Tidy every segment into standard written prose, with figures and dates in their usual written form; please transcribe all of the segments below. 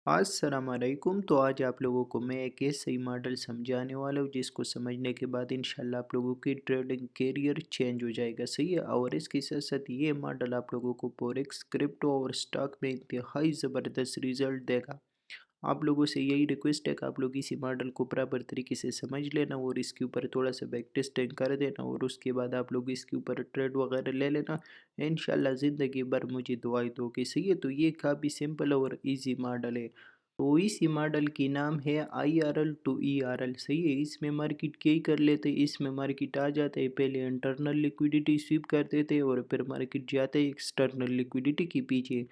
अस्सलामुअलैकुम। तो आज आप लोगों को मैं एक ऐसे ही मॉडल समझाने वाला हूँ जिसको समझने के बाद इंशाल्लाह आप लोगों की ट्रेडिंग करियर चेंज हो जाएगा। सही है। और इसके साथ साथ ये मॉडल आप लोगों को फॉरेक्स, क्रिप्टो और स्टॉक में इंतहाई ज़बरदस्त रिजल्ट देगा। आप लोगों से यही रिक्वेस्ट है कि आप लोग इसी मॉडल को बराबर तरीके से समझ लेना और इसके ऊपर थोड़ा सा बैक टेस्टिंग कर देना और उसके बाद आप लोग इसके ऊपर ट्रेड वगैरह ले लेना। इंशाल्लाह ज़िंदगी भर मुझे दुआई दोगे। सही है। तो ये काफ़ी सिंपल और इजी मॉडल है। तो इसी मॉडल की नाम है IRL टू ERL। सही है। इसमें मार्केट क्या ही कर लेते, इसमें मार्केट आ जाते हैं, पहले इंटरनल लिक्विडिटी स्वीप कर देते हैं और फिर मार्केट जाते हैं एक्सटर्नल लिक्विडिटी के पीछे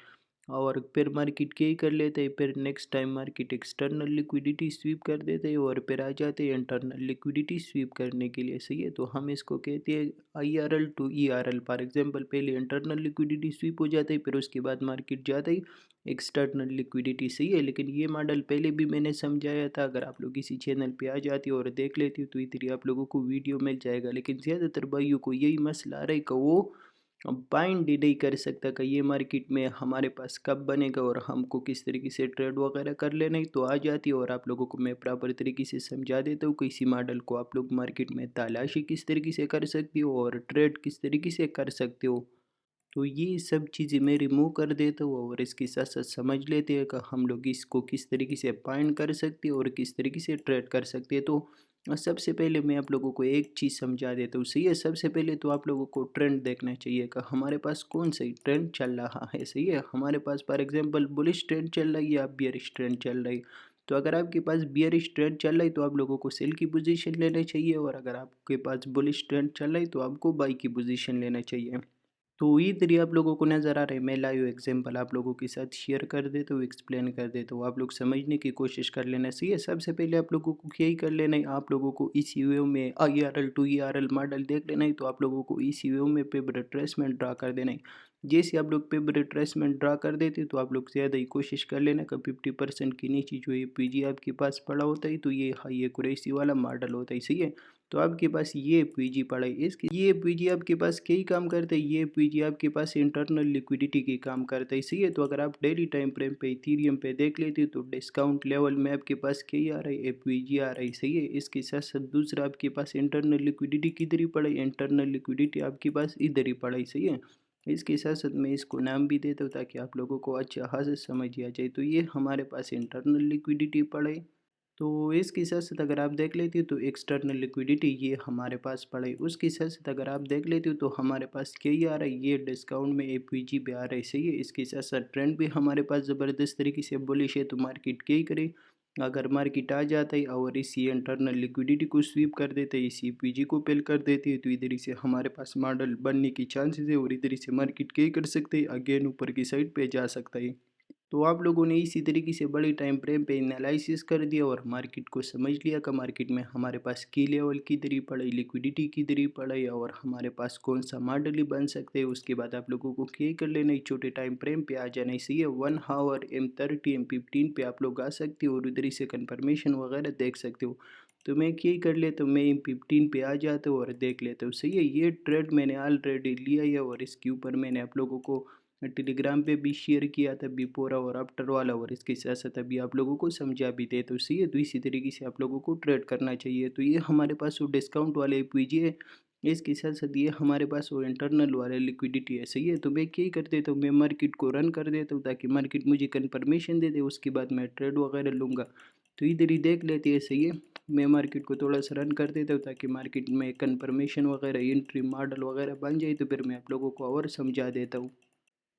और फिर मार्केट क्या ही कर लेते हैं, फिर next time market external liquidity SVEEP कर देते हैं और फिर आ जाते हैं इंटरनल लिक्विडिटी स्वीप करने के लिए। सही है। तो हम इसको कहते हैं IRL to ERL। For example पहले इंटरनल लिक्विडिटी स्वीप हो जाते है, फिर उसके बाद मार्केट जाते ही एक्सटर्नल लिक्विडिटी। सही है। लेकिन ये मॉडल पहले भी मैंने समझाया था, अगर आप लोग इसी चैनल पे आ जाती हो और देख लेती हो तो इधर ही आप लोगों को वीडियो मिल जाएगा। लेकिन ज़्यादातर भाइयों को यही मसला आ रहा है कि वो बाइंड ही नहीं कर सकता कि ये मार्केट में हमारे पास कब बनेगा और हमको किस तरीके से ट्रेड वगैरह कर लेना है। तो आ जाती है और आप लोगों को मैं प्रॉपर तरीके से समझा देता हूँ कि इसी मॉडल को आप लोग मार्केट में तलाशी किस तरीके से कर सकती हो और ट्रेड किस तरीके से कर सकते हो। तो ये सब चीज़ें मैं रिमूव कर देता हूँ और इसके साथ साथ समझ लेते हैं कि हम लोग इसको किस तरीके से बाइंड कर सकते हैं और किस तरीके से ट्रेड कर सकते हैं। तो सबसे पहले मैं आप लोगों को एक चीज़ समझा देता हूँ। सही है। सबसे पहले तो आप लोगों को ट्रेंड देखना चाहिए कि हमारे पास कौन सा ट्रेंड चल रहा है। सही है। हमारे पास फॉर एग्जांपल बुलिश ट्रेंड चल रही है या बियरिश ट्रेंड चल रही। तो अगर आपके पास बियरिश ट्रेंड चल रहा है तो आप लोगों को सेल की पोजीशन लेना चाहिए और अगर आपके पास बुलिश ट्रेंड चल रहा है तो आपको बाई की पोजीशन लेना चाहिए। तो इधर ही आप लोगों को नज़र आ रहा है, मैं लाइव एग्जांपल आप लोगों के साथ शेयर कर देता हूँ, एक्सप्लेन कर देता हूँ, आप लोग समझने की कोशिश कर लेना। सही है। सबसे पहले आप लोगों को यही कर लेना है, आप लोगों को इसी वे में IRL टू ERL मॉडल देख लेना है। तो आप लोगों को इसी वे में पेपर रिट्रेसमेंट ड्रा कर देना है। जैसे आप लोग पेपर रिट्रेसमेंट ड्रा कर देते तो आप लोग ज़्यादा ही कोशिश कर लेना कि 50% के नीचे जो ये PG आपके पास पड़ा होता है तो ये हाई एक्यूरेसी वाला मॉडल होता है। सही है। तो आपके पास ये पीजी पड़ा है, इसके ये पीजी आपके पास कई काम करते हैं, ये पीजी आपके पास इंटरनल लिक्विडिटी के काम करता है। सही है। तो अगर आप डेली टाइम फ्रेम पे इथीरियम पे देख लेते हो तो डिस्काउंट लेवल में आपके पास कई आ रहा है, पीजी आ रहा है। सही है। इसके साथ साथ दूसरा आपके पास इंटरनल लिक्विडिटी किधर ही पड़ा है, इंटरनल लिक्विडिटी आपके पास इधर ही पड़ा है। सही है। इसके साथ साथ मैं इसको नाम भी देता हूँ ताकि आप लोगों को अच्छा खासा समझ आ जाए। तो ये हमारे पास इंटरनल लिक्विडिटी पड़ा है। तो इसके साथ साथ अगर आप देख लेते हो तो एक्सटर्नल लिक्विडिटी ये हमारे पास पड़ा है। उसके साथ साथ अगर आप देख लेते हो तो हमारे पास क्या ही आ रहा है, ये डिस्काउंट में APG पे आ रहा है। सही है। इसके साथ साथ ट्रेंड भी हमारे पास ज़बरदस्त तरीके से बुलिश है। तो मार्केट क्या ही करे, अगर मार्केट आ जाता है और इसी इंटरनल लिक्विडिटी को स्वीप कर देते हैं, इसी PG को पेल कर देती है तो इधर ही से हमारे पास मॉडल बनने की चांसेस है और इधर ही से मार्केट क्या ही कर सकते हैं, अगेन ऊपर की साइड पे जा सकता है। तो आप लोगों ने इसी तरीके से बड़े टाइम फ्रेम पे एनालिसिस कर दिया और मार्केट को समझ लिया कि मार्केट में हमारे पास की लेवल किधर ही पड़ा है, लिक्विडिटी किधर ही पड़ा है और हमारे पास कौन सा मॉडल ही बन सकते हैं। उसके बाद आप लोगों को क्या कर लेना है, छोटे टाइम फ्रेम पे आ जाना है। सही है। 1 आवर M30 M15 पे आप लोग आ सकते हो और उधर ही से कन्फर्मेशन वगैरह देख सकते हो। तो मैं क्या कर लेता हूँ, मैं M15 पे आ जाता हूँ और देख लेता हूँ। सही है। ये ट्रेड मैंने ऑलरेडी लिया है और इसके ऊपर मैंने आप लोगों को टेलीग्राम पे भी शेयर किया था बिफोर और आफ्टर वाला और इसके साथ साथ अभी आप लोगों को समझा भी दे। तो सही है। तो इसी तरीके से आप लोगों को ट्रेड करना चाहिए। तो ये हमारे पास वो डिस्काउंट वाले PG है, इसके साथ साथ ये हमारे पास वो इंटरनल वाले लिक्विडिटी है। सही है। तो मैं क्या कर देता हूँ, मैं मार्केट को रन कर देता हूँ ताकि मार्केट मुझे कन्फर्मेशन दे दे, उसके बाद मैं ट्रेड वगैरह लूँगा। तो इधर ही देख लेते हैं। सही है। मैं मार्केट को थोड़ा सा रन कर देता हूँ ताकि मार्केट में कन्फर्मेशन वगैरह एंट्री मॉडल वगैरह बन जाए, तो फिर मैं आप लोगों को और समझा देता हूँ।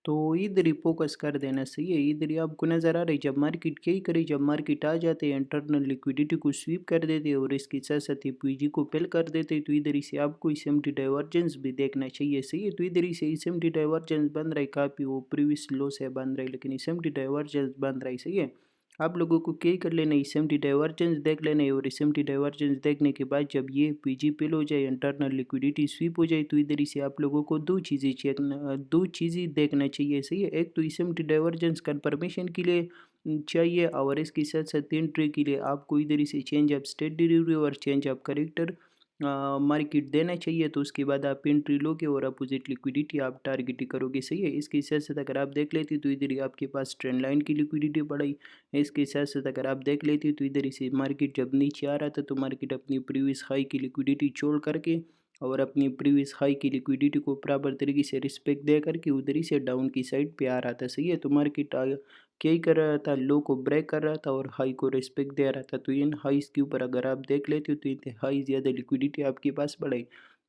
तो इधर ही फोकस कर देना। सही है। इधर ही आपको नज़र आ रही जब मार्केट क्या ही करे, जब मार्केट आ जाते हैं इंटरनल लिक्विडिटी को स्वीप कर देते हैं और इसके साथ साथ ही PG को पेल कर देते हैं तो इधर ही से आपको SMT डाइवर्जेंस भी देखना चाहिए। सही है। तो इधर ही से SMT डाइवर्जेंस बन रहा है, काफ़ी वो प्रीवियस लो से बन रहा है लेकिन SMT डाइवर्जेंस बन रहा है। सही है। आप लोगों को क्या ही कर लेना है, SMT डाइवर्जेंस देख लेना है और SMT डाइवर्जेंस देखने के बाद जब ये PG पेल हो जाए, इंटरनल लिक्विडिटी स्वीप हो जाए तो इधर ही से आप लोगों को दो चीज़ें देखना चाहिए। सही है। एक तो SMT डाइवर्जेंस कन्फर्मेशन के लिए चाहिए और इसके साथ साथ एंट्री के लिए आपको इधर ही से चेंज ऑफ स्टेट डिलीवरी और चेंज ऑफ करेक्टर मार्केट देना चाहिए, तो उसके बाद आप एंट्री लोगे और अपोजिट लिक्विडिटी आप टारगेट करोगे, सही है। इसके साथ साथ अगर आप देख लेते हो तो इधर ही आपके पास ट्रेंड लाइन की लिक्विडिटी पड़ी। इसके साथ साथ अगर आप देख लेते हो तो इधर ही से मार्केट जब नीचे आ रहा था तो मार्केट अपनी प्रीवियस हाई की लिक्विडिटी छोड़ करके और अपनी प्रीवियस हाई की लिक्विडिटी को बराबर तरीके से रिस्पेक्ट दे करके उधर ही से डाउन की साइड पे आ रहा था, सही है। तो मार्केट क्या ही कर रहा था, लो को ब्रेक कर रहा था और हाई को रिस्पेक्ट दे रहा था। तो इन हाइस के ऊपर अगर आप देख लेते हो तो इतने हाई ज़्यादा लिक्विडिटी आपके पास बढ़ाई।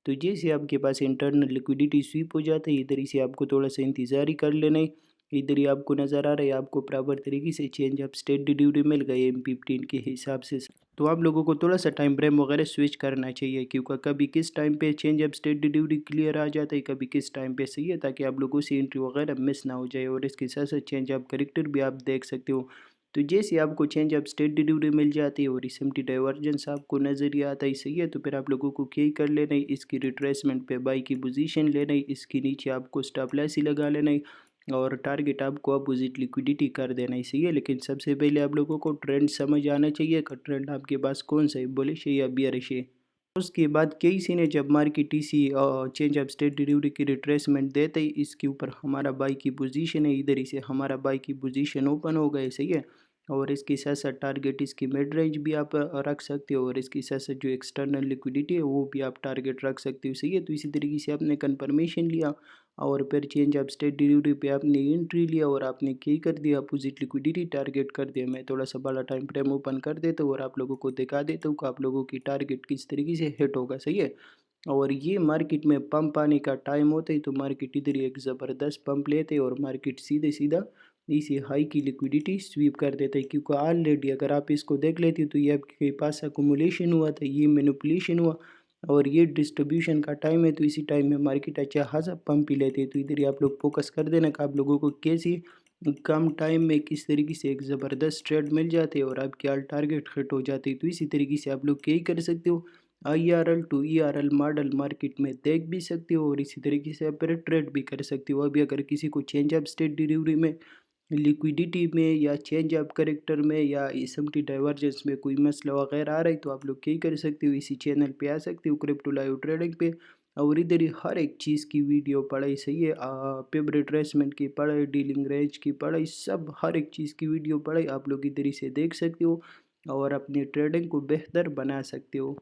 तो जैसे आपके पास इंटरनल लिक्विडिटी स्वीप हो जाता है, इधर ही से आपको थोड़ा सा इंतज़ार ही कर लेना है। इधर ही आपको नज़र आ रहा है, आपको बराबर तरीके से चेंज ऑफ स्टेट डिलीवरी मिल गई M15 के हिसाब से। तो आप लोगों को थोड़ा सा टाइम फ्रेम वगैरह स्विच करना चाहिए, क्योंकि कभी किस टाइम पे change of state delivery clear आ जाता है, कभी किस टाइम पे, सही है, ताकि आप लोगों से एंट्री वगैरह मिस ना हो जाए। और इसके साथ साथ चेंज ऑफ करेक्टर भी आप देख सकते हो। तो जैसे आपको चेंज ऑफ स्टेट डिलीवरी मिल जाती है और एसएमटी डाइवर्जेंस आपको नज़र ही आता है, सही है। तो फिर आप लोगों को क्या ही कर लेना है, इसकी रिट्रेसमेंट पे बाई की पोजीशन लेना है, इसके नीचे आपको स्टॉप लॉस ही लगा लेना है और टारगेट आपको अपोजिट लिक्विडिटी कर देना ही, सही है। लेकिन सबसे पहले आप लोगों को ट्रेंड समझ आना चाहिए कि ट्रेंड आपके पास कौन सा है, बुलिश है या बियरिश है। उसके बाद केसी ने जब मार्केट इसी चेंज ऑफ स्टेट डिलीवरी की रिट्रेसमेंट देते ही इसके ऊपर हमारा बाई की पोजीशन है, इधर ही से हमारा बाई की पोजीशन ओपन हो गए, सही है। और इसके साथ साथ टारगेट इसकी मिड रेंज भी आप रख सकते हो और इसके साथ साथ जो एक्सटर्नल लिक्विडिटी है वो भी आप टारगेट रख सकते हो, सही है। तो इसी तरीके से आपने कन्फर्मेशन लिया और फिर चेंज ऑफ स्टेट डिलीवरी पे आपने एंट्री लिया और आपने क्या कर दिया, अपोजिट लिक्विडिटी टारगेट कर दिया। मैं थोड़ा सा बड़ा टाइम फ्रेम ओपन कर देता हूँ और आप लोगों को दिखा देता हूँ कि आप लोगों की टारगेट किस तरीके से हिट होगा, सही है। और ये मार्केट में पंप आने का टाइम होता है, तो मार्केट इधर ही एक ज़बरदस्त पंप लेते हैं और मार्केट सीधे सीधा इसी हाई की लिक्विडिटी स्वीप कर देता है, क्योंकि ऑलरेडी अगर आप इसको देख लेते हो तो ये आपके पास अकुमुलेशन हुआ था, ये मैनिपुलेशन हुआ और ये डिस्ट्रीब्यूशन का टाइम है। तो इसी टाइम में मार्केट अच्छा खासा पंप ही लेते हैं। तो इधर ही आप लोग फोकस कर देना कि आप लोगों को कैसी कम टाइम में किस तरीके से एक ज़बरदस्त ट्रेड मिल जाते हैं और आपके ऑल टारगेट हिट हो जाते हैं। तो इसी तरीके से आप लोग क्या ही कर सकते हो, IRL to ERL model market में देख भी सकते हो और इसी तरीके से आप ट्रेड भी कर सकते हो। अभी अगर किसी को चेंज ऑफ स्टेट डिलीवरी में, लिक्विडिटी में या चेंज ऑफ करेक्टर में या एसएमटी डाइवर्जेंस में कोई मसला वगैरह आ रहा है, तो आप लोग क्या ही कर सकते हो, इसी चैनल पे आ सकते हो, क्रिप्टो लाइव ट्रेडिंग पे। और इधर ही हर एक चीज़ की वीडियो पढ़ाई, सही है, पेपर रिट्रेसमेंट की पढ़ाई, डीलिंग रेंज की पढ़ाई, सब हर एक चीज़ की वीडियो पढ़ाई आप लोग इधर ही से देख सकते हो और अपनी ट्रेडिंग को बेहतर बना सकते हो।